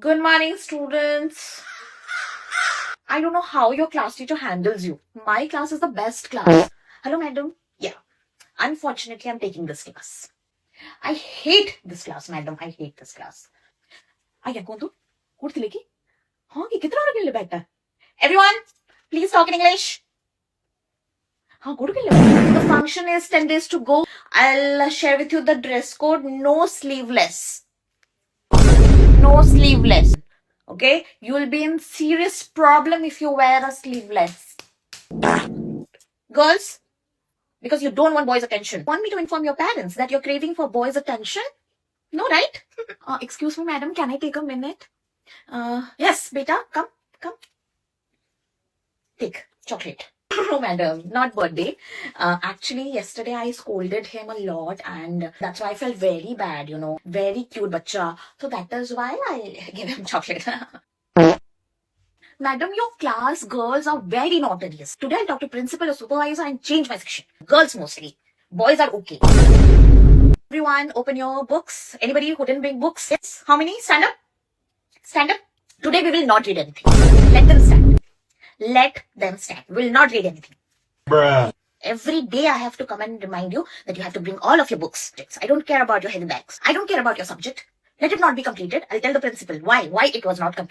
Good morning, students. I don't know how your class teacher handles you. My class is the best class. Hello, madam. Yeah. Unfortunately, I'm taking this class. I hate this class, madam. I hate this class. आया कौन तू? उठती लेके? हाँ कि कितना और अकेले बैठा है? Everyone, please talk in English. हाँ गुड के लिए. The function is 10 days to go. I'll share with you the dress code. No sleeveless. No sleeveless. Okay, you will be in serious problem if you wear a sleeveless. Girls, because you don't want boys' attention, want me to inform your parents that you're craving for boys' attention? No, right? Excuse me, madam, can I take a minute? Yes, beta, come. Take chocolate. No, madam, not birthday. Actually, yesterday I scolded him a lot, and that's why I felt very bad, very cute bacha. So that is why I gave him chocolate. Madam, your class girls are very notorious. Today I'll talk to principal or supervisor and change my section. Girls mostly. Boys are okay. Everyone, open your books. Anybody who didn't bring books? Yes. How many? Stand up. Stand up. Today we will not read anything. Let them stand. Let them stand. We will not read anything. Bruh. Every day I have to come and remind you that you have to bring all of your books. I don't care about your heavy bags. I don't care about your subject. Let it not be completed. I'll tell the principal why it was not completed.